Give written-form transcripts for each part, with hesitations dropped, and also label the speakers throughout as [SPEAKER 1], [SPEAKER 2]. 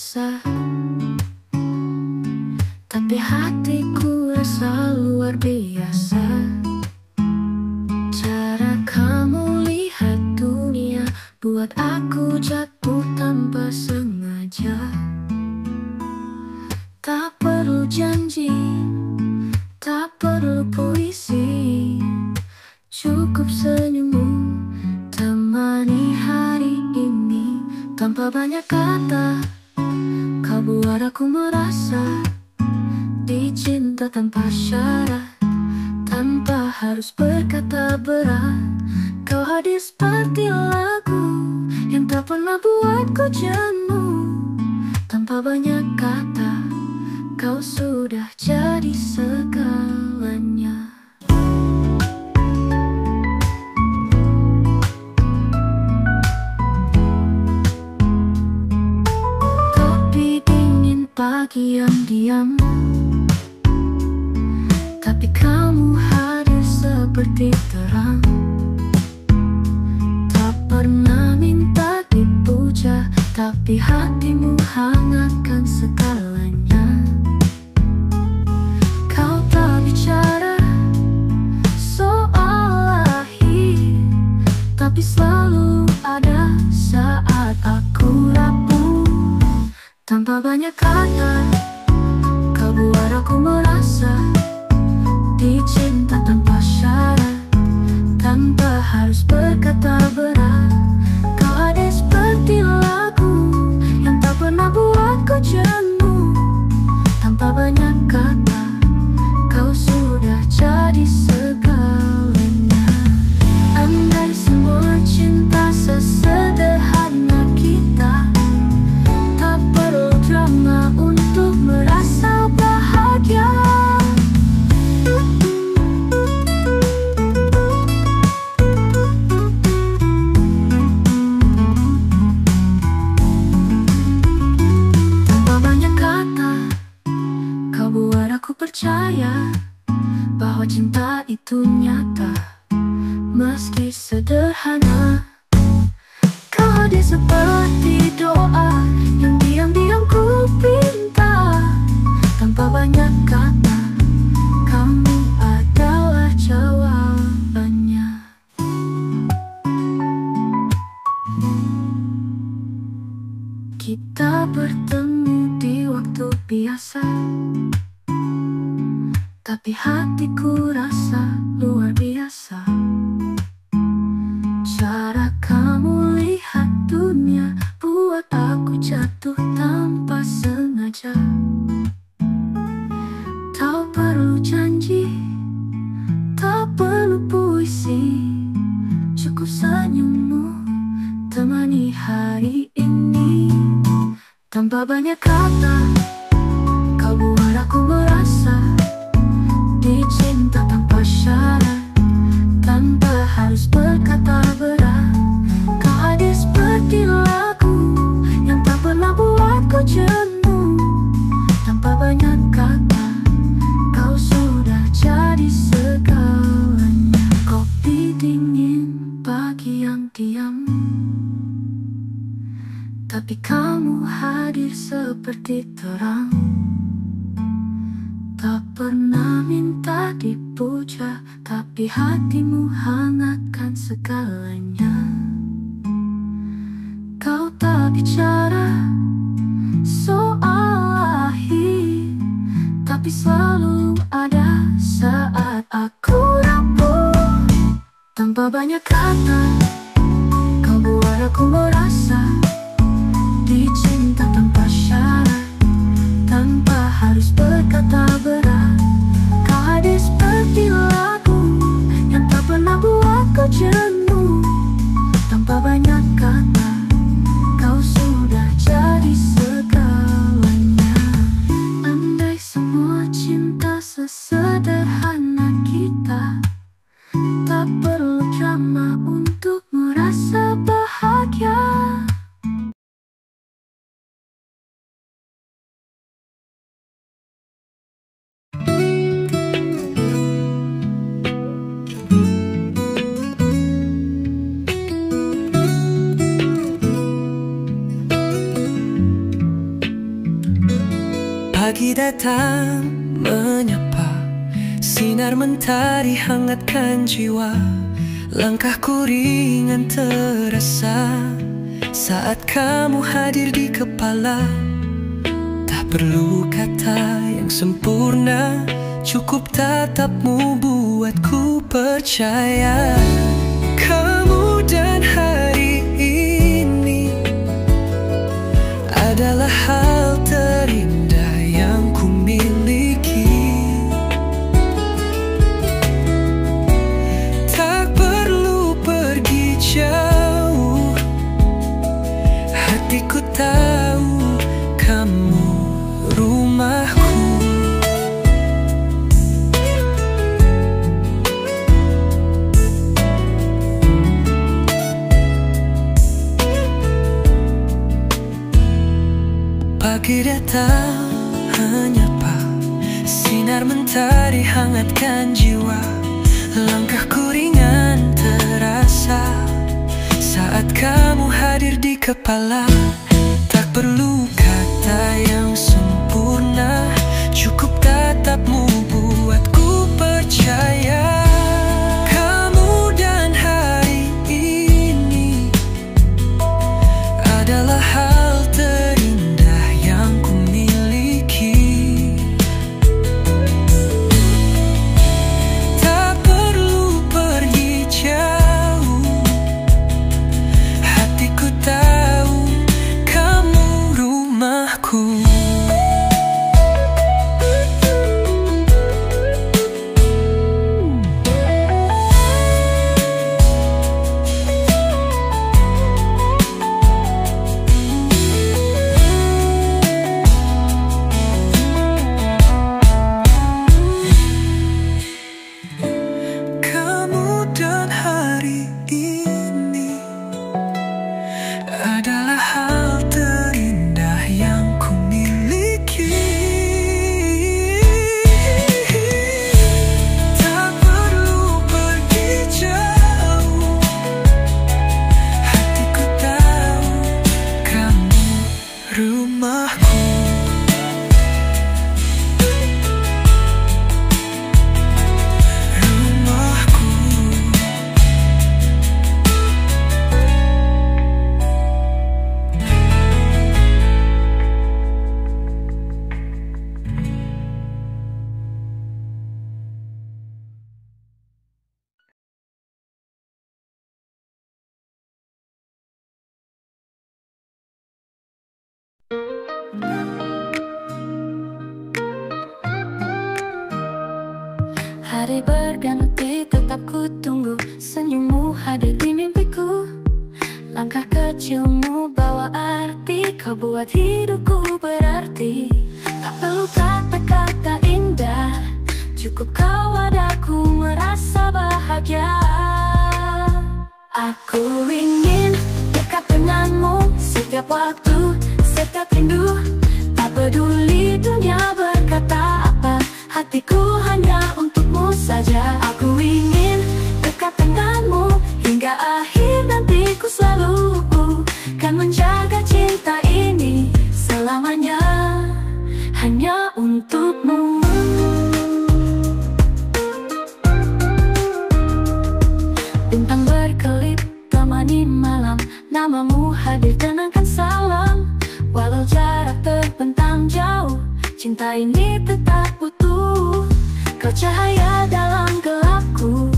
[SPEAKER 1] biasa, tapi hatiku rasa luar biasa. Cara kamu lihat dunia buat aku jatuh tanpa sengaja. Tak perlu janji, tak perlu puisi, cukup senyummu temani hari ini. Tanpa banyak kata, kau buat aku merasa dicinta tanpa syarat, tanpa harus berkata berat. Kau hadir seperti lagu yang tak pernah buatku jenuh. Tanpa banyak kata, kau sudah jadi segalanya. Topi dingin pagi yang diam, tapi kamu hadir seperti terang. Tak pernah minta dipuja, tapi hatimu hangatkan segalanya. Kau tak bicara soal lahir, tapi selalu ada saat aku rapuh. Tanpa banyak kata, kau buat aku merasa dicinta tanpa syarat, tanpa harus berkata berat. Kau ada seperti lagu yang tak pernah buatku jenuh. Tanpa banyak kata, kau sudah jadi segalanya. Andai semua cinta sesederhana kita, tak perlu drama untuk merasa bahagia. Tanpa banyak kata, kau buat aku percaya bahwa cinta itu nyata, meski sederhana. Kau hadir seperti doa yang diam-diam ku pinta. Tanpa banyak kata, kamu adalah jawabannya. Kita bertemu di waktu biasa, tapi hatiku rasa luar biasa. Cara kamu lihat dunia buat aku jatuh tanpa sengaja. Tak perlu janji, tak perlu puisi, cukup senyummu temani hari ini. Tanpa banyak kata, kau buat aku merasa dicinta tanpa syarat, tanpa harus berkata berat. Kau hadir seperti lagu yang tak pernah buatku jenuh. Tanpa banyak kata, kau sudah jadi segalanya. Kopi dingin pagi yang diam, tapi kamu hadir seperti terang. Tak pernah minta dipuja, tapi hatimu hangatkan segalanya. Kau tak bicara soal lahir, tapi selalu ada saat aku rapuh. Tanpa banyak kata, kau buat aku merasa dicinta tanpa syarat, tanpa harus berkata berat. Kau hadir seperti lagu yang tak pernah buatku jenuh. Tanpa banyak kata, kau sudah jadi segalanya. Andai semua cinta sesederhana kita, tak perlu drama untuk merasa bahagia.
[SPEAKER 2] datang menyapa, sinar mentari hangatkan jiwa. Langkahku ringan terasa saat kamu hadir di kepala. Tak perlu kata yang sempurna, cukup tatapmu buatku percaya. Kamu dan hari ini adalah hal terindah yang ku miliki. Tak perlu pergi jauh, hatiku tahu kamu rumahku. Pagi datang menyapa, sinar mentari hangatkan jiwa. Langkahku ringan terasa saat kamu hadir di kepala. Tak perlu kata yang sempurna, cukup tatapmu buatku percaya. Kamu dan hari ini adalah hal terindah yang ku miliki. Tak perlu pergi jauh, hatiku tahu kamu rumahku. Kamu dan hari ini adalah hal terindah yang ku miliki. Tak perlu pergi jauh, hatiku tahu kamu rumahku.
[SPEAKER 1] Hari berganti tetap ku tunggu, senyummu hadir di mimpiku. Langkah kecilmu bawa arti, kau buat hidupku berarti. Tak perlu kata-kata indah, cukup kau adaku merasa bahagia. Aku ingin dekat denganmu setiap waktu, setiap rindu. Tak peduli dunia berkata apa, hatiku hanya untukmu saja. Aku ingin dekat denganmu hingga akhir nantiku, selalu kan menjaga cinta ini selamanya hanya untukmu. Bintang berkelip temani malam, namamu hadir tenangkan salam. Walau jarak terbentang jauh, cinta ini tetap utuh. Kau cahaya dalam gelapku,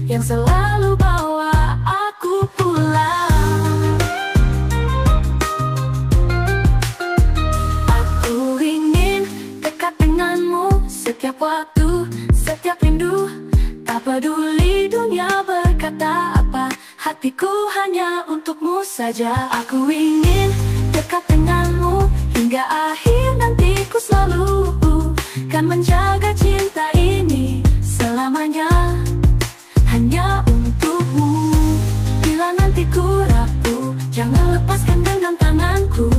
[SPEAKER 1] yang selalu bawa aku pulang. Aku ingin dekat denganmu setiap waktu, setiap rindu. Tak peduli dunia berkata apa, hatiku hanya untukmu saja. Aku ingin dekat denganmu hingga akhir nantiku, selalu kan menjaga cinta ini selamanya hanya untukmu. Bila nantiku rapuh, jangan lepaskan genggam tanganku,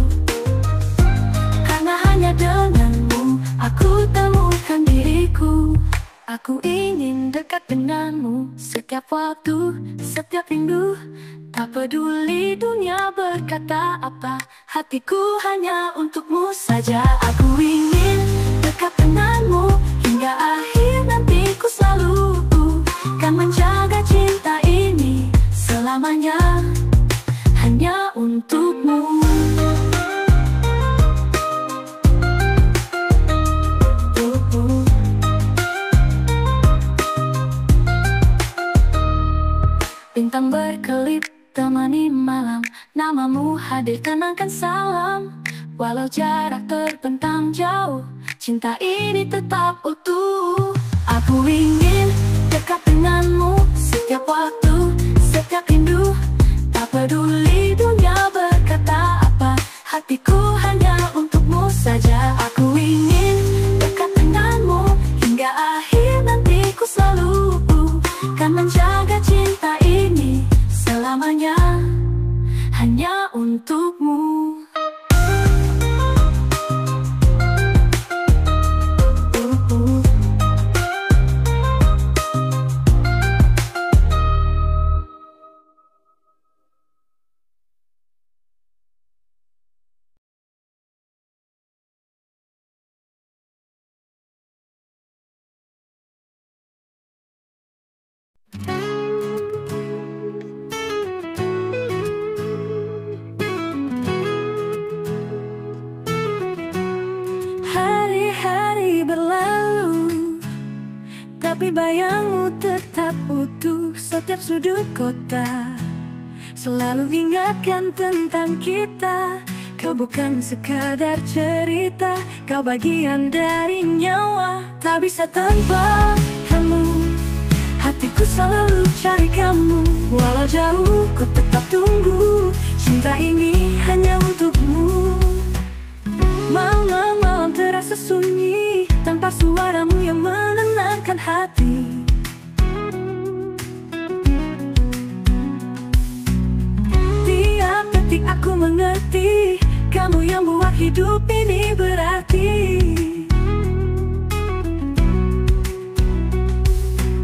[SPEAKER 1] karena hanya denganmu aku temukan diriku. Aku ingin dekat denganmu setiap waktu, setiap rindu. Tak peduli dunia berkata apa, hatiku hanya untukmu saja. Aku ingin dekat denganmu hingga akhir nanti. Ku selalu kan menjaga cinta ini selamanya hanya untukmu. Bintang berkelip temani malam, namamu hadir kenangkan salam. Walau jarak terbentang jauh, cinta ini tetap utuh. Aku ingin dekat denganmu setiap waktu, setiap rindu. Tak peduli dunia berkata apa, hatiku hanya untukmu saja. Aku ingin dekat denganmu hingga akhir nanti. Ku selalu kan menjaga cinta ini selamanya hanya untukmu. Hari-hari berlalu, tapi bayangmu tetap utuh. Setiap sudut kota selalu ingatkan tentang kita. Kau bukan sekadar cerita, kau bagian dari nyawa. Tak bisa tanpa kamu, hatiku selalu cari kamu. Walau jauh ku tetap tunggu, cinta ini hanya untukmu. Malam-malam terasa sunyi tanpa suaramu yang menenangkan hati. Tiap detik aku mengerti, kamu yang buat hidup ini berarti.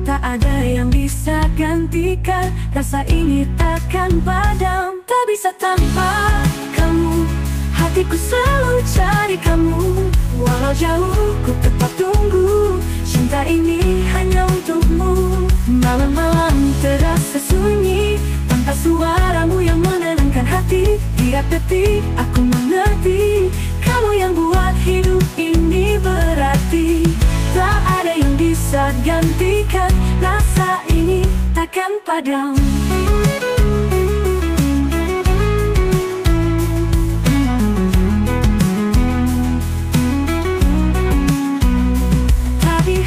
[SPEAKER 1] Tak ada yang bisa gantikan, rasa ini takkan padam. Tak bisa tanpa kamu, hatiku selalu cari kamu. Walau jauh ku tetap tunggu, cinta ini hanya untukmu. Malam-malam terasa sunyi tanpa suaramu yang menenangkan hati. Tiap detik aku mengerti, kamu yang buat hidup ini berarti. Tak ada yang bisa gantikan, rasa ini takkan padam.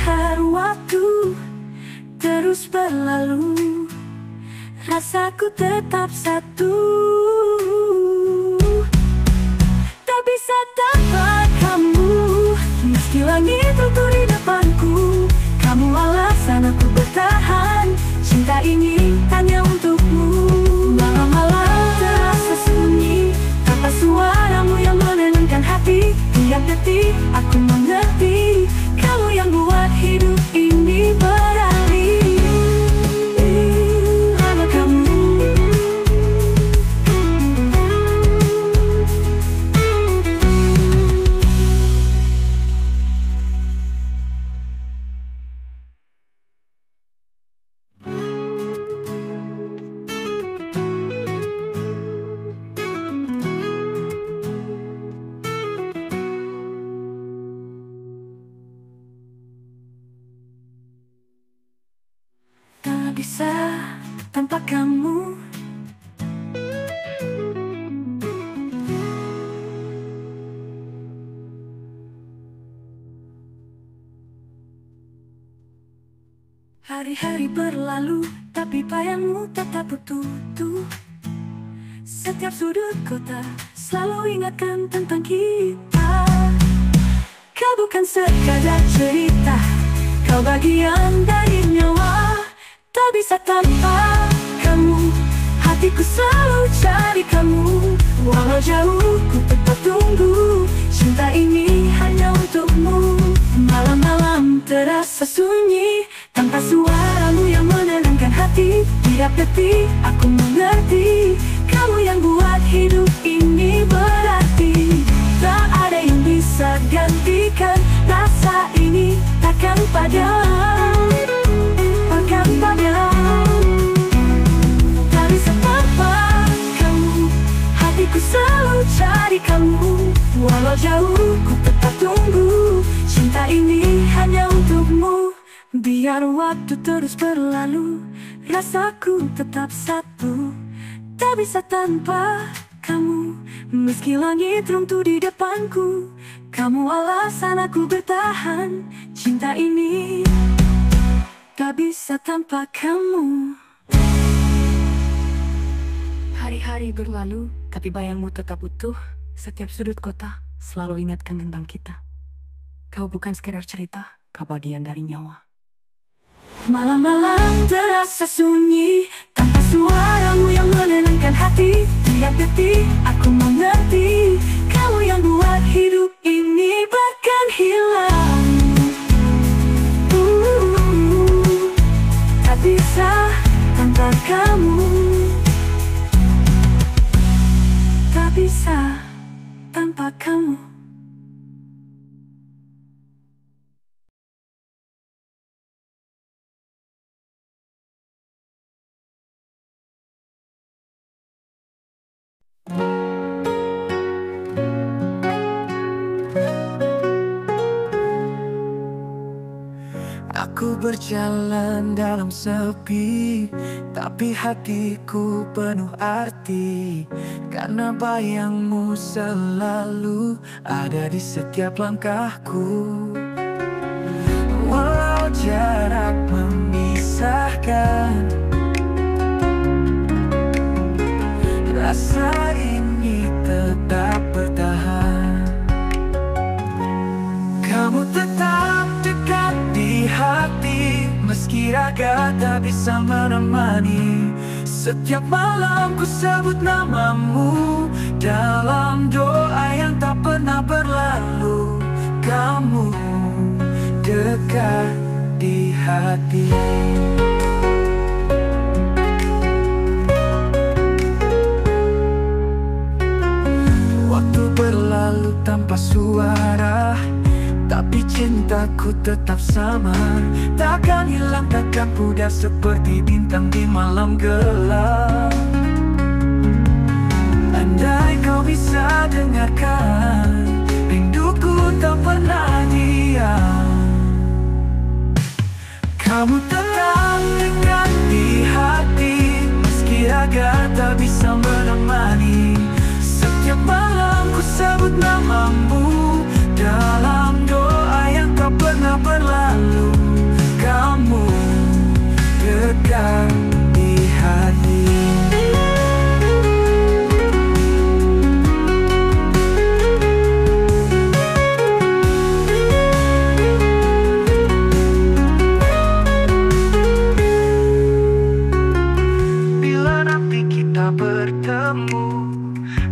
[SPEAKER 1] Hari waktu terus berlalu, rasaku tetap satu. Tak bisa tanpa kamu, meski langit runtuh di depanku. Kamu alasan aku bertahan, cinta ini hanya untukmu. Malam-malam terasa sunyi tanpa suaramu yang menenangkan hati. Tiap detik aku mengerti, kamu yang buat hidup ini berarti. Sama kamu, bisa tanpa kamu. Hari-hari berlalu, tapi bayangmu tetap utuh. Setiap sudut kota selalu ingatkan tentang kita. Kau bukan sekadar cerita, kau bagian dari nyawa. Tak bisa tanpa kamu, hatiku selalu cari kamu. Walau jauh ku tetap tunggu, cinta ini hanya untukmu. Malam-malam terasa sunyi tanpa suaramu yang menenangkan hati. Tiap detik aku mengerti, kamu yang buat hidup ini berarti. Tak ada yang bisa gantikan rasa Bahkan pada tak bisa tanpa kamu. Hatiku selalu cari kamu, walau jauh ku tetap tunggu. Cinta ini hanya untukmu. Biar waktu terus berlalu, rasaku tetap satu. Tak bisa tanpa kamu. Meski langit runtuh di depanku, kamu alasan aku bertahan. Cinta ini tak bisa tanpa kamu. Hari-hari berlalu, tapi bayangmu tetap utuh. Setiap sudut kota selalu ingatkan tentang kita. Kau bukan sekedar cerita, kau bagian dari nyawa. Malam-malam terasa sunyi, tanpa suaramu yang menenangkan hati. Tiap detik aku mengerti, kamu yang buat hidup ini bahkan hilang. Tak bisa tanpa kamu. Tak bisa tanpa kamu.
[SPEAKER 2] Aku berjalan dalam sepi, tapi hatiku penuh arti. Karena bayangmu selalu ada di setiap langkahku. Walau jarak memisahkan, rasa ini tetap bertahan. Kamu tetap dekat di hati, meski raga tak bisa menemani. Setiap malam ku sebut namamu dalam doa yang tak pernah berlalu. Kamu dekat di hati. Waktu berlalu tanpa suara, tapi cintaku tetap sama. Takkan hilang, takkan pudar seperti bintang di malam gelap. Andai kau bisa dengarkan, rinduku tak pernah diam. Kamu tetap dekat di hati, meski raga tak bisa menemani. Setiap malam ku sebut namamu dalam doa yang tak pernah berlalu. Kamu dekat di hati. Bila nanti kita bertemu,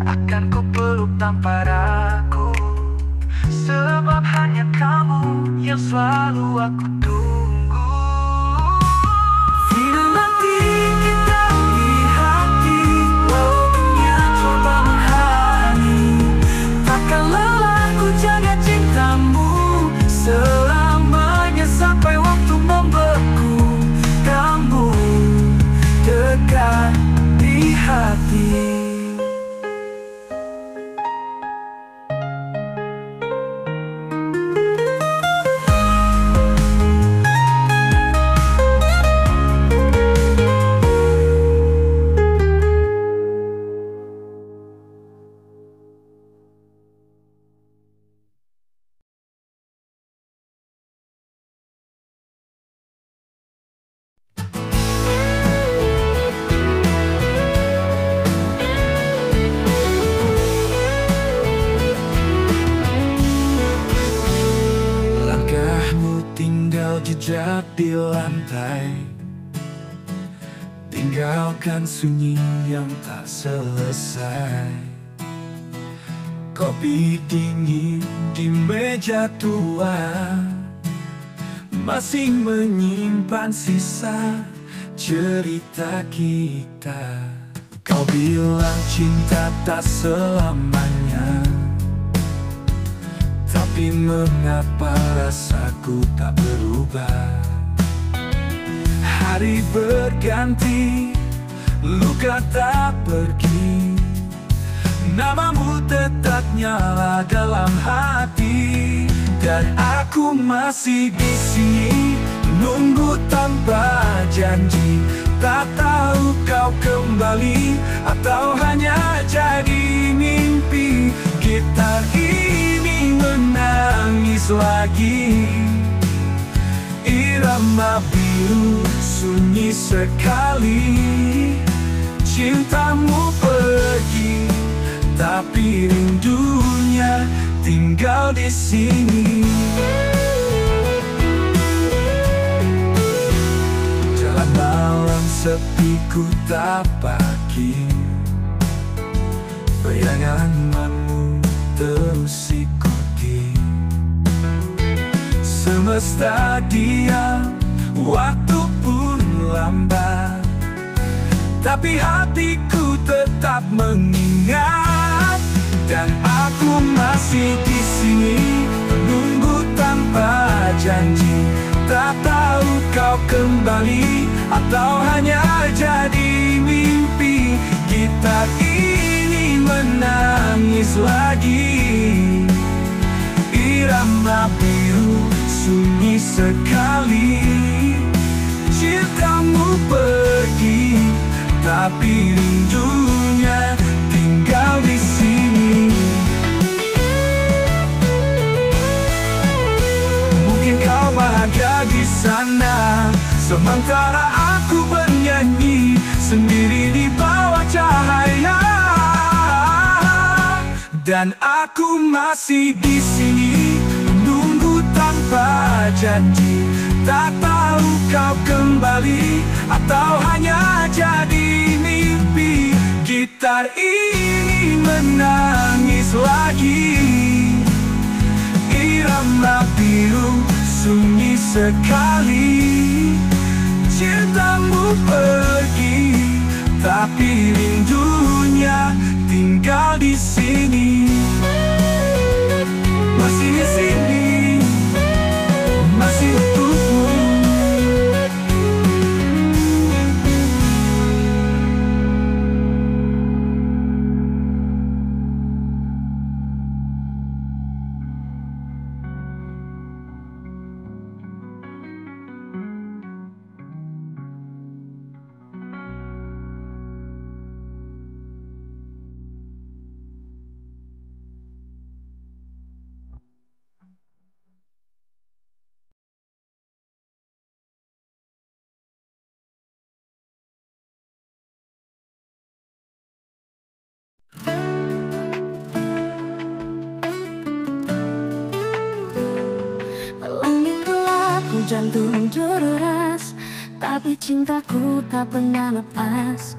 [SPEAKER 2] akan ku peluk tanpa ragu. Sebab hanya kamu yang selalu aku tunggu. Bila nanti kita di hati, walau dunia coba menghalangi, takkan lelah ku jaga cintamu selamanya sampai waktu membeku. Kamu dekat di hati. Jejak di lantai, tinggalkan sunyi yang tak selesai. Kopi dingin di meja tua masih menyimpan sisa cerita kita. Kau bilang cinta tak selamanya, Tapi mengapa rasaku tak berubah? Hari berganti, luka tak pergi, namamu tetap nyala dalam hati. Dan aku masih di sini, nunggu tanpa janji. Tak tahu kau kembali atau hanya jadi mimpi. Gitar ini menangis lagi, irama biru sunyi sekali. Cintamu pergi, tapi rindunya tinggal di sini. Jalan malam sepi ku tapaki, bayanganmu terus ikuti. Semesta diam, waktu pun lambat, tapi hatiku tetap mengingat. Dan aku masih di sini, menunggu tanpa janji. Tak tahu kau kembali atau hanya jadi mimpi. Gitar ini menangis lagi, irama biru sunyi sekali. Cintamu pergi, tapi rindunya tinggal di sini. Mungkin kau bahagia di sana, sementara aku bernyanyi sendiri di bawah cahaya. Dan aku masih di sini, menunggu tanpa janji. Tak tahu kau kembali atau hanya jadi mimpi. Gitar ini menangis lagi, irama biru sunyi sekali. Cintamu pergi, tapi rindunya tinggal di sini. Masih di sini, masih untukmu.
[SPEAKER 1] Langit gelap, hujan turun deras, tapi cintaku tak pernah lepas.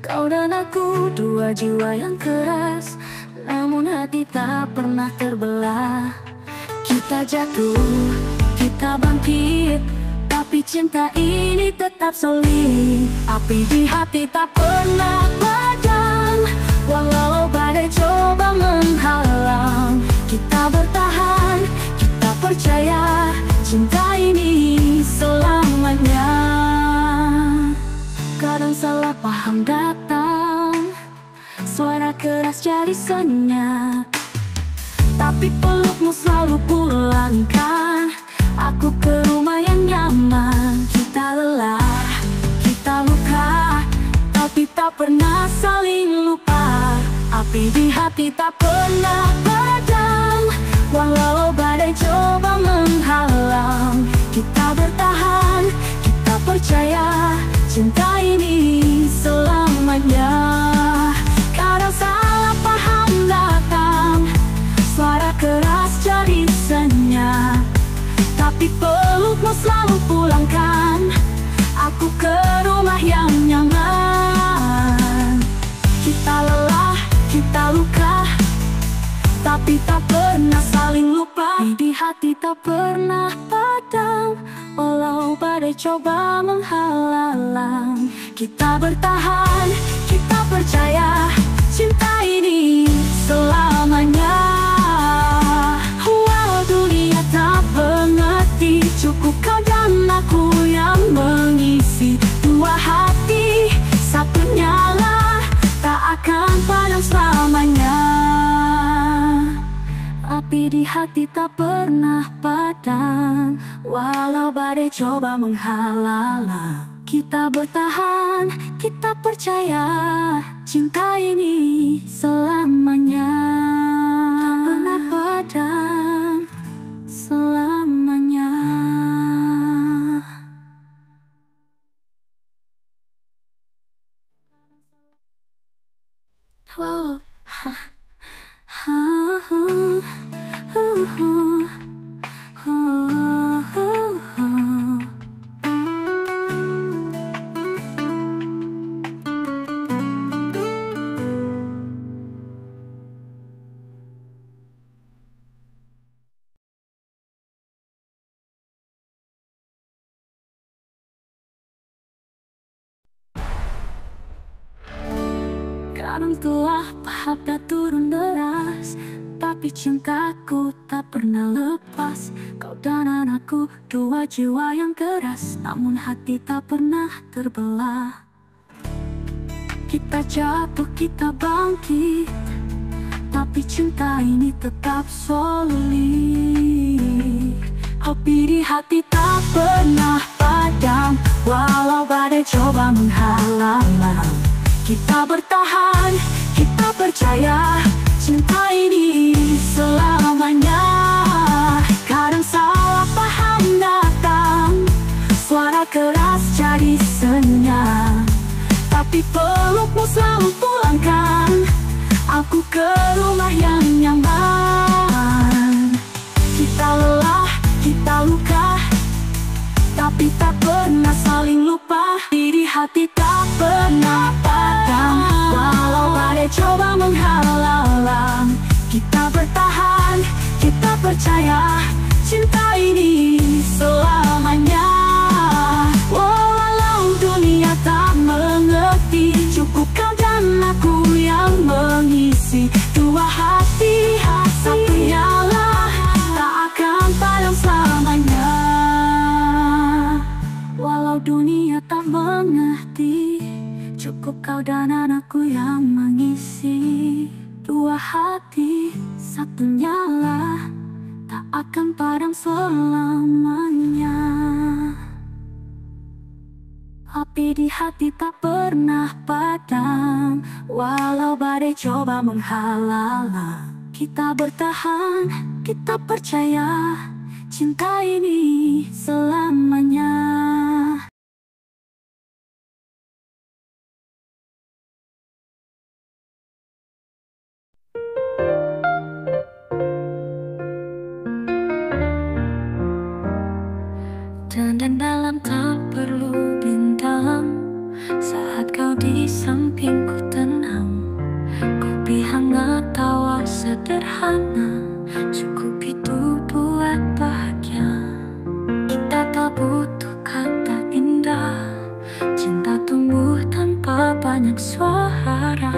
[SPEAKER 1] Kau dan aku dua jiwa yang keras, namun hati tak pernah terbelah. Kita jatuh, kita bangkit, tapi cinta ini tetap solid. Api di hati tak pernah padam, walau badai coba menghalang. Kita bertahan, kita percaya, cinta ini selamanya. Kadang salah paham datang, suara keras jadi senyap, tapi pelukmu selalu pulangkan aku ke rumah yang nyaman. Kita lelah, kita luka, tapi tak pernah saling lupa. Api di hati tak pernah padam, walau badai coba menghalang. Kita bertahan, kita percaya, cinta ini selamanya. Kadang salah paham datang, suara keras jadi senyap, tapi pelukmu selalu pulangkan aku ke rumah yang nyaman. Kita lelah, kita luka, tapi tak pernah saling lupa. Di hati tak pernah padam, walau badai coba menghalang. Kita bertahan, kita percaya, cinta ini selamanya. Walau kau dan aku yang mengisi dua hati, satu nyala, tak akan padam selamanya. Api di hati tak pernah padam, walau badai coba menghalang. Kita bertahan, kita percaya, cinta ini selamanya. Tak pernah padam selamanya. Oh, ha, ha, kadang telah paham dan turun deras, tapi cintaku tak pernah lepas. Kau dan anakku, dua jiwa yang keras, namun hati tak pernah terbelah. Kita jatuh, kita bangkit, tapi cinta ini tetap solid. Api di hati tak pernah padam, walau badai coba menghalang. Kita bertahan, kita percaya, cinta ini selamanya. Kadang salah paham datang, suara keras jadi senyap, tapi pelukmu selalu pulangkan aku ke rumah yang nyaman. Kita lelah, kita luka, tapi tak pernah saling lupa. Di hati tak pernah padam, walau badai coba menghalang. Kita bertahan, kita percaya, cinta ini selamanya. Walau dunia tak mengerti, cukup kau dan aku yang mengisi dua hati, satu nyala, tak akan padam selamanya. Walau dunia tak mengerti, cukup kau dan anakku yang mengisi dua hati, satu nyala, tak akan padam selamanya. Api di hati tak pernah padam, walau badai coba menghalang. Kita bertahan, kita percaya, cinta ini selamanya. Dan dalam tak perlu bintang, saat kau di sampingku tenang. Kopi hangat, tawa sederhana, cukup itu buat bahagia. Kita tak butuh kata indah, cinta tumbuh tanpa banyak suara.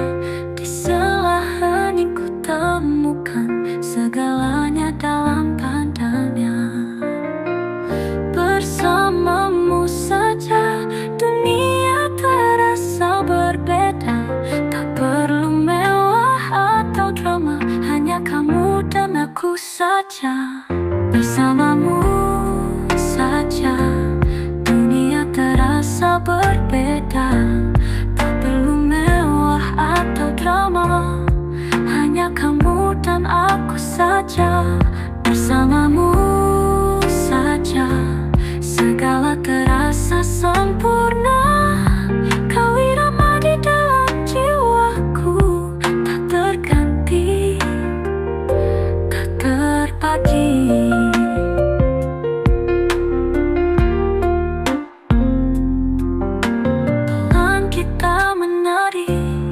[SPEAKER 1] Di sela hening ku temukan segalanya dalam padanya. Bersamamu saja dunia terasa berbeda, tak perlu mewah atau drama, hanya kamu dan aku saja. Bersamamu saja dunia terasa berbeda, tak perlu mewah atau drama, hanya kamu dan aku saja. Bersamamu saja segala terasa sempurna, kau irama di dalam jiwaku, tak terganti, tak terbagi. Pelan kita menari,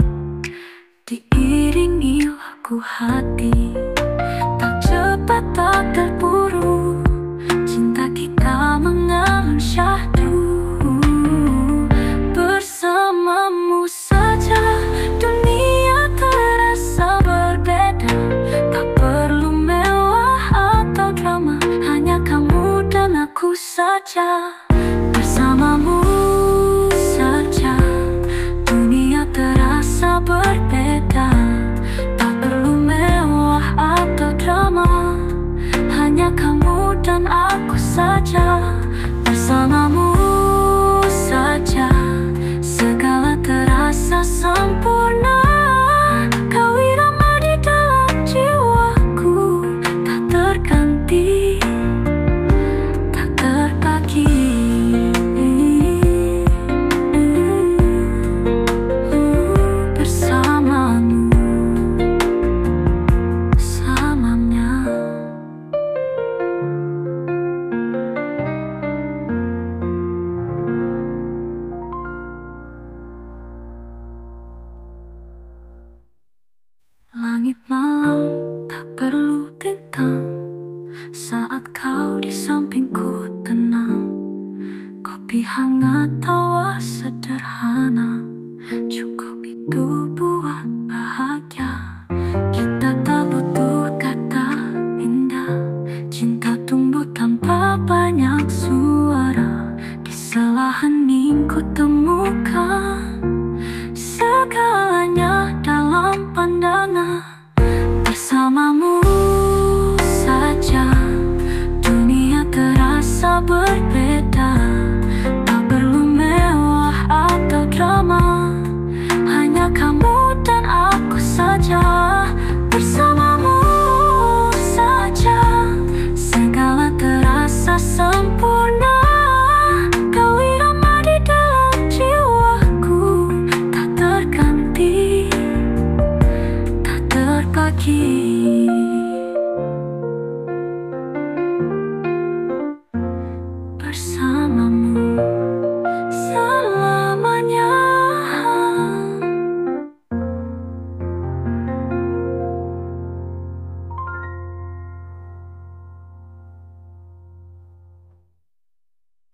[SPEAKER 1] diiringi lagu hati, tak cepat saja. Bersamamu saja dunia terasa berbeda. Tak perlu mewah atau drama, hanya kamu dan aku saja. Bersamamu saja segala terasa sempurna. Kau irama di dalam jiwaku, tak terganti, tak terbagi. Bersamamu selamanya. Langit malam tak perlu bintang, saat kau di sampingku tenang. Kopi hangat tawa sederhana, cukup itu buat bahagia. Kita tak butuh kata indah, cinta tumbuh tanpa banyak suara. Di sela hening ku temukan segalanya dalam pandangan. Bersamamu saja dunia terasa berbeda. Tak perlu mewah atau drama, hanya kamu dan aku saja. Bersamamu saja segala terasa sempurna. Kau irama di dalam jiwaku, tak terganti, tak terbagi. Bersamamu selamanya.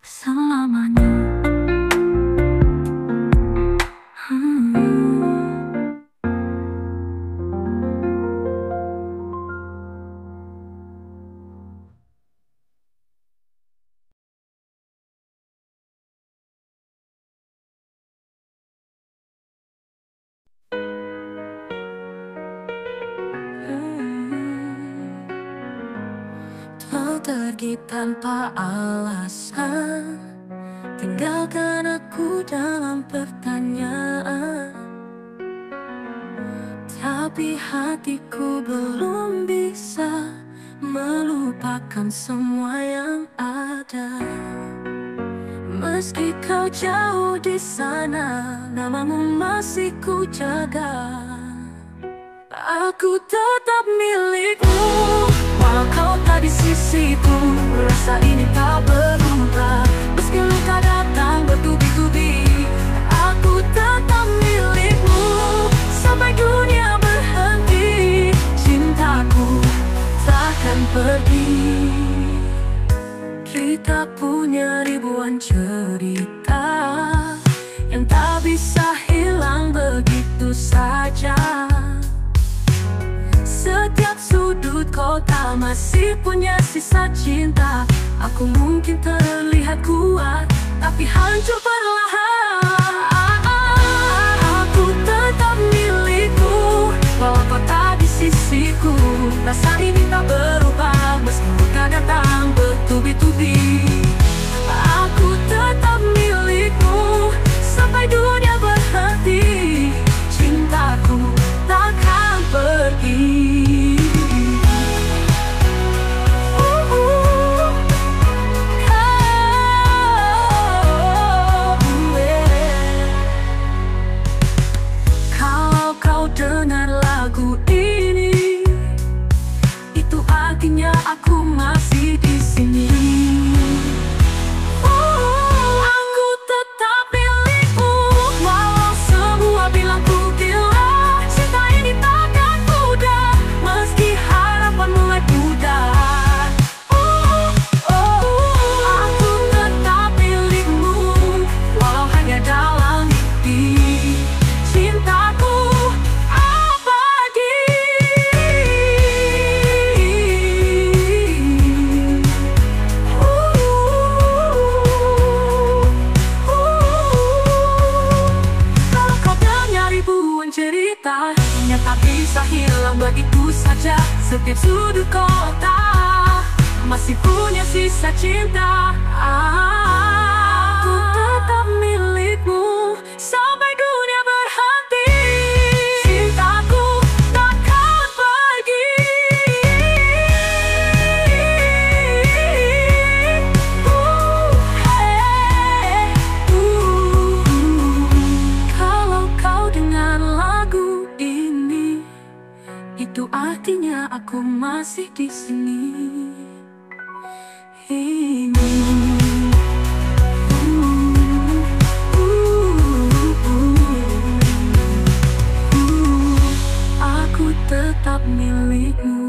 [SPEAKER 1] Selamanya. Kau pergi tanpa alasan, tinggalkan aku dalam pertanyaan. Tapi hatiku belum bisa melupakan semua yang ada. Meski kau jauh di sana, namamu masih ku jaga. Aku tetap milikmu, walau kau tak di sisiku. Rasa ini tak berubah, meski luka datang bertubi-tubi. Aku tetap milikmu sampai dunia berhenti. Cintaku takkan pergi. Kita punya ribuan cerita yang tak bisa hilang begitu saja. Setiap sudut kota masih punya sisa cinta. Aku mungkin terlihat kuat, tapi hancur perlahan. Aku tetap milikmu, walau kau tak di sisiku. Rasa ini tak berubah, meski luka datang bertubi-tubi. Aku tetap milikmu sampai dunia berhenti. Cintaku takkan pergi. setiap sudut kota masih punya sisa cinta. Aku tetap milikmu sampai dunia berhenti. Cintaku takkan pergi. Kalau kau dengar lagu ini, itu artinya aku masih di sini. Aku tetap milikmu.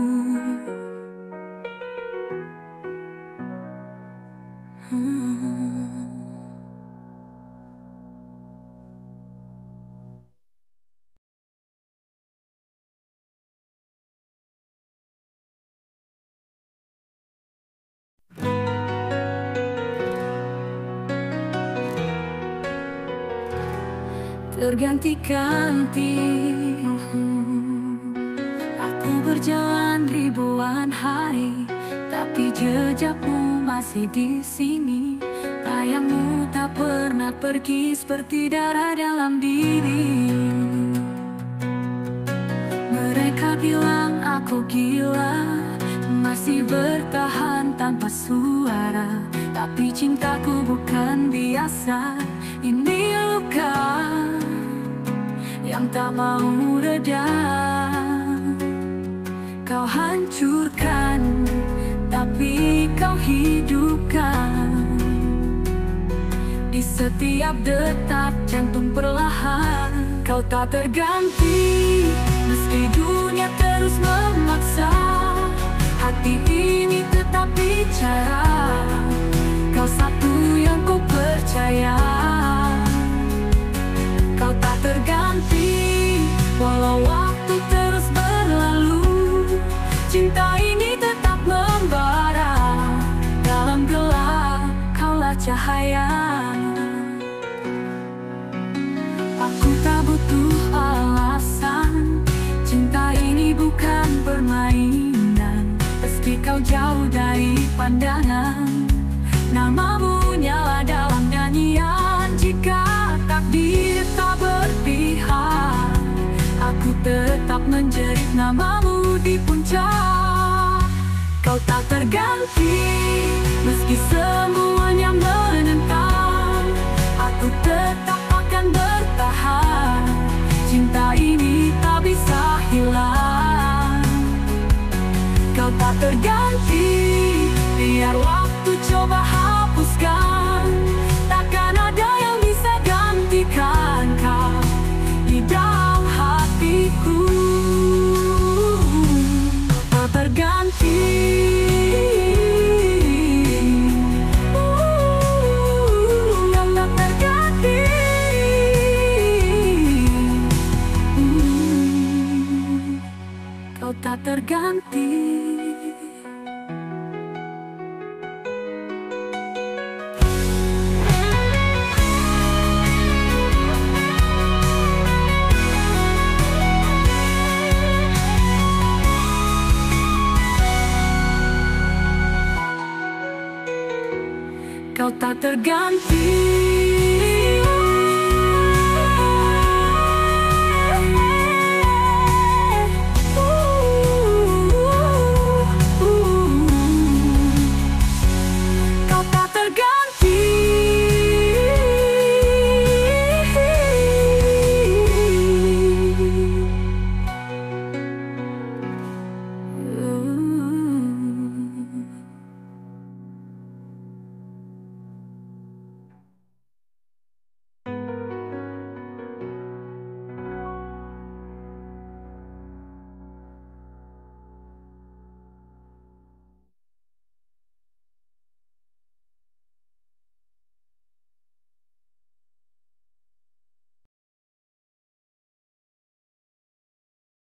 [SPEAKER 1] Terganti-ganti aku berjalan ribuan hari, tapi jejakmu masih di sini. Bayangmu tak pernah pergi seperti darah dalam diri. Mereka bilang aku gila, masih bertahan tanpa suara. Tapi cintaku bukan biasa, ini luka yang tak mau reda. Kau hancurkan, tapi kau hidupkan. Di setiap detak jantung perlahan, kau tak terganti. Meski dunia terus memaksa, hati ini tetap bicara. Kau satu yang ku percaya. Kau tak terganti, walau waktu terus berlalu. Cinta ini tetap membara. Dalam gelap, kaulah cahaya. Aku tak butuh alasan, cinta ini bukan permainan. Meski kau jauh dari pandangan, namamu nyala dalam nyanyian. Jika takdir tak berpihak, aku tetap menjerit namamu di puncak. Kau tak terganti, meski semuanya menentang. Aku tetap akan bertahan. Cinta ini tak bisa hilang. Kau tak terganti, biar waktu coba hapuskan. Takkan ada yang bisa gantikan kau di dalam hatiku. Tak terganti. Kau tak terganti. Kau tak terganti. Kau tak terganti.